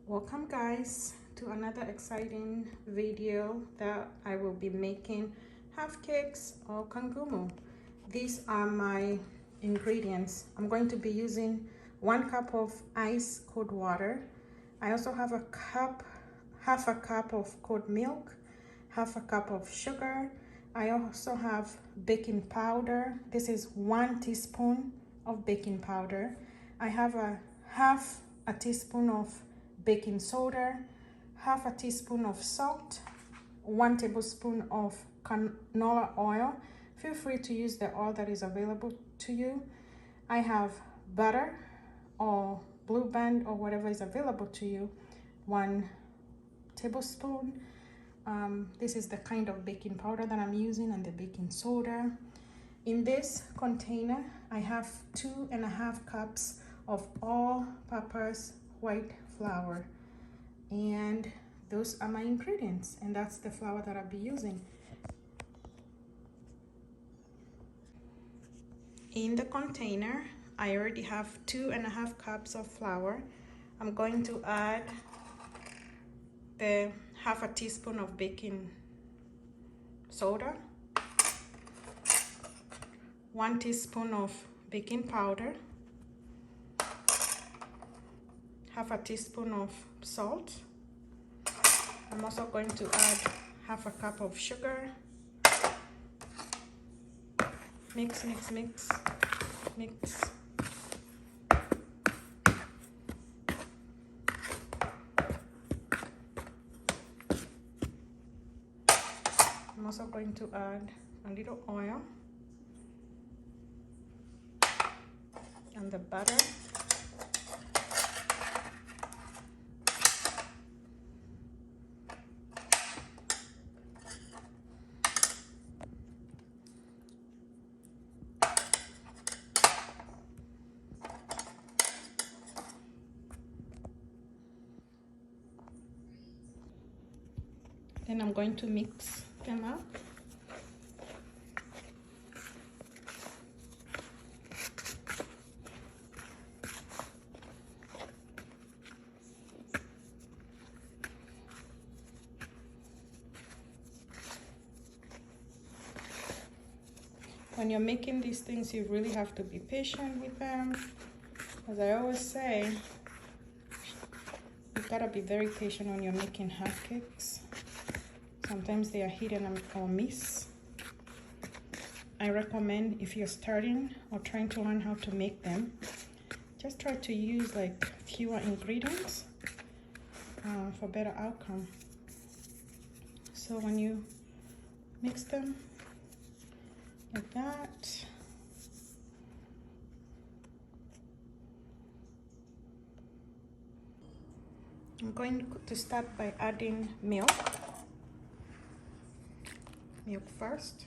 Welcome guys to another exciting video that I will be making half cakes or kangumu. These are my ingredients. I'm going to be using 1 cup of ice cold water. I also have half a cup of cold milk, half a cup of sugar. I also have baking powder. This is 1 teaspoon of baking powder. I have half a teaspoon of baking soda, half a teaspoon of salt, 1 tablespoon of canola oil. Feel free to use the oil that is available to you. I have butter or Blue Band or whatever is available to you, 1 tablespoon. This is the kind of baking powder that I'm using, and the baking soda. In this container, I have 2.5 cups of all-purpose white flour, and those are my ingredients, and that's the flour that I'll be using. In the container, I already have 2.5 cups of flour. I'm going to add the half a teaspoon of baking soda, 1 teaspoon of baking powder, half a teaspoon of salt. I'm also going to add half a cup of sugar. Mix, mix, mix, mix. I'm also going to add a little oil and the butter. Then I'm going to mix them up. When you're making these things, you really have to be patient with them. As I always say, you've got to be very patient when you're making half cakes. Sometimes they are hidden or miss. I recommend, if you're starting or trying to learn how to make them, just try to use like fewer ingredients for better outcome. So when you mix them like that, I'm going to start by adding milk first,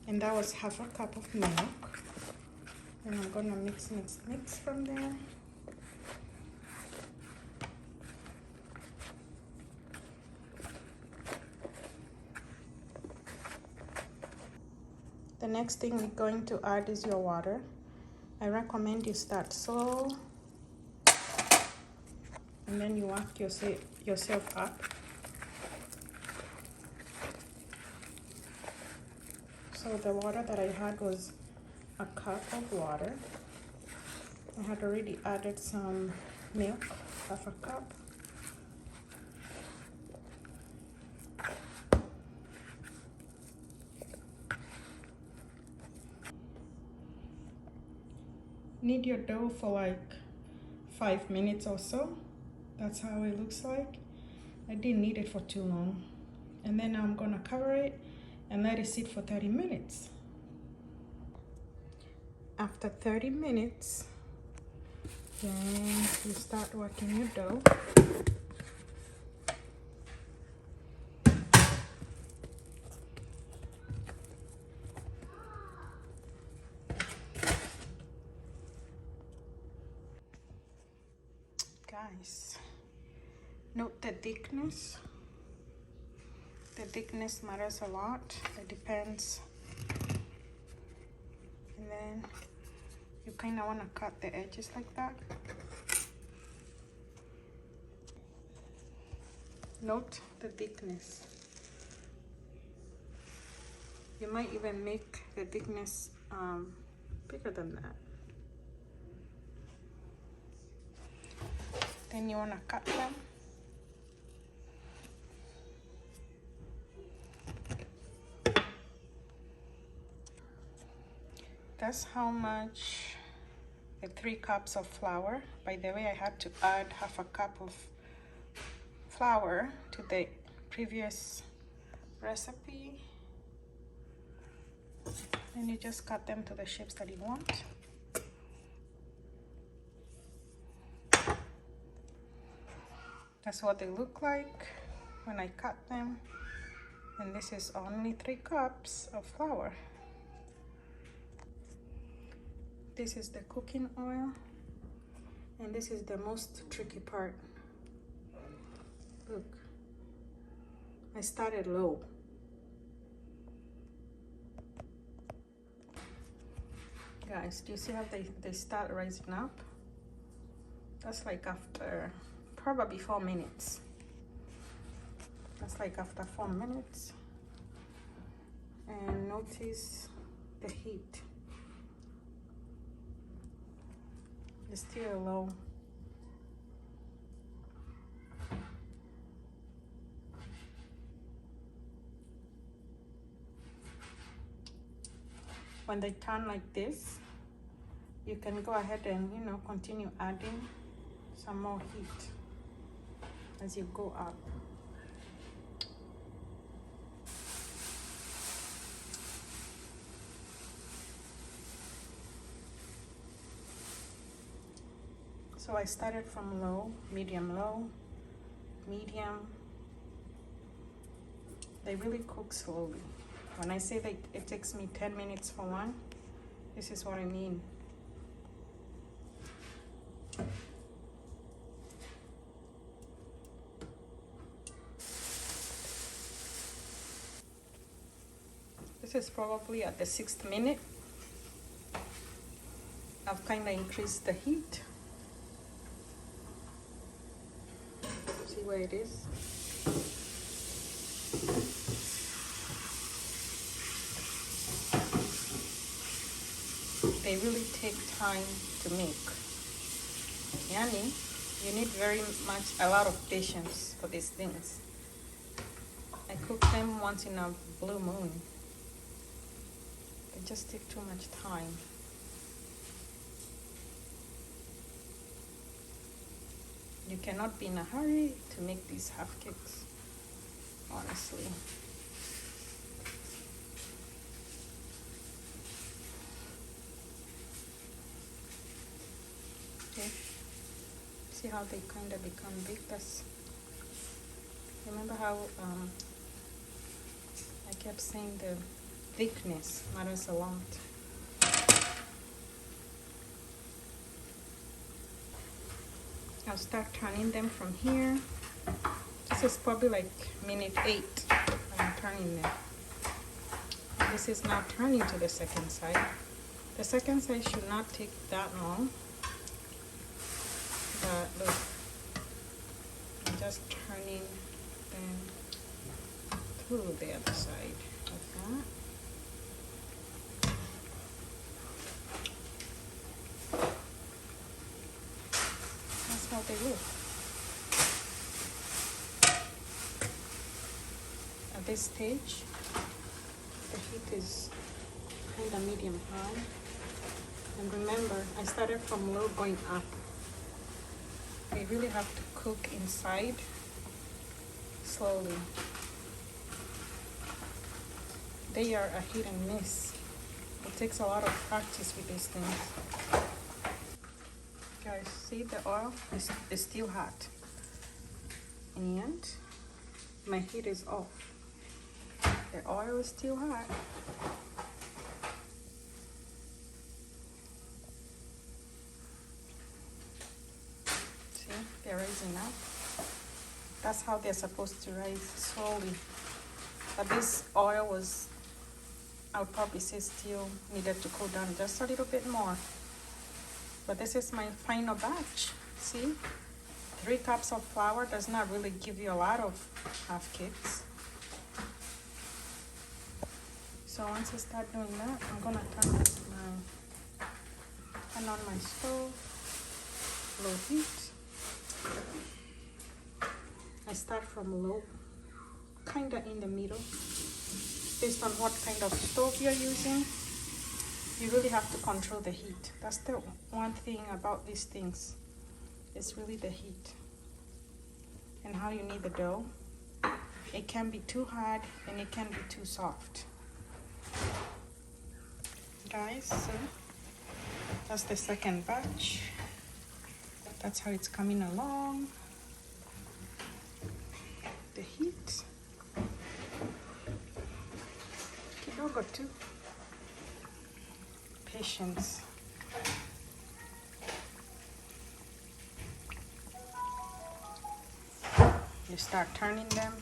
and that was half a cup of milk, and I'm gonna mix, mix, mix from there. The next thing we're going to add is your water. I recommend you start slow, and then you work yourself up. So the water that I had was a cup of water. I had already added some milk, half a cup. Knead your dough for like 5 minutes or so. That's how it looks like. I didn't knead it for too long. And then I'm gonna cover it and let it sit for 30 minutes. After 30 minutes, then you start working your dough. Guys, note the thickness. The thickness matters a lot. It depends. And then you kind of want to cut the edges like that. Note the thickness. You might even make the thickness bigger than that. Then you want to cut them. That's how much the 3 cups of flour. By the way, I had to add half a cup of flour to the previous recipe. And you just cut them to the shapes that you want. That's what they look like when I cut them. And this is only 3 cups of flour. This is the cooking oil. And this is the most tricky part. Look, I started low. Guys, do you see how they start rising up? That's like after probably 4 minutes. That's like after 4 minutes. And notice the heat. It's still low. When they turn like this, you can go ahead and, you know, continue adding some more heat as you go up. So I started from low, medium low, medium. They really cook slowly. When I say that it takes me 10 minutes for one, this is what I mean. This is probably at the 6th minute. I've kind of increased the heat. See where it is? They really take time to make. Yani, you need a lot of patience for these things. I cook them once in a blue moon. They just take too much time. You cannot be in a hurry to make these half cakes, honestly. Okay. See how they kind of become big? Remember how I kept saying the thickness matters a lot. I'll start turning them from here. This is probably like minute 8. I'm turning them. And this is now turning to the second side. The second side should not take that long. But look, I'm just turning them to the other side like that. That's how they look. At this stage, the heat is kind of medium high. And remember, I started from low going up. They really have to cook inside slowly. They are a hit and miss. It takes a lot of practice with these things. Guys, see the oil is still hot. And my heat is off. The oil is still hot. See, they're rising up. That's how they're supposed to rise, slowly. But this oil was, I would probably say, still needed to cool down just a little bit more. But this is my final batch. See, 3 cups of flour does not really give you a lot of half cakes. So once I start doing that, I'm gonna turn on my stove, low heat. I start from low, kinda in the middle. Based on what kind of stove you're using, you really have to control the heat. That's the one thing about these things. It's really the heat and how you knead the dough. It can be too hard and it can be too soft. Guys, so that's the second batch. That's how it's coming along. The heat. Kidogo too. Patience. You start turning them.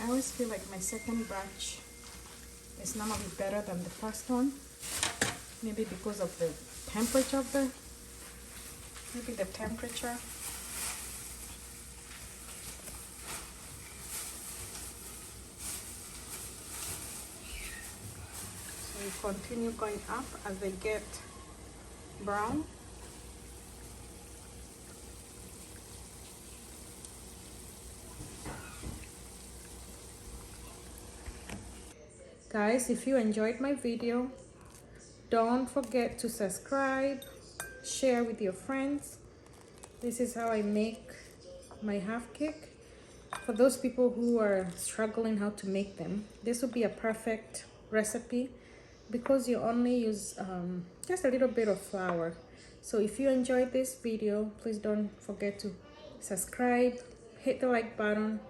I always feel like my second batch is normally better than the first one. Maybe because of the temperature of the, maybe the temperature. So you continue going up as they get brown. Guys, if you enjoyed my video, don't forget to subscribe, share with your friends. This is how I make my half cake. For those people who are struggling how to make them, this will be a perfect recipe because you only use just a little bit of flour. So if you enjoyed this video, please don't forget to subscribe, hit the like button,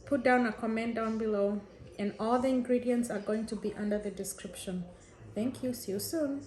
put down a comment down below, and all the ingredients are going to be under the description. Thank you. See you soon.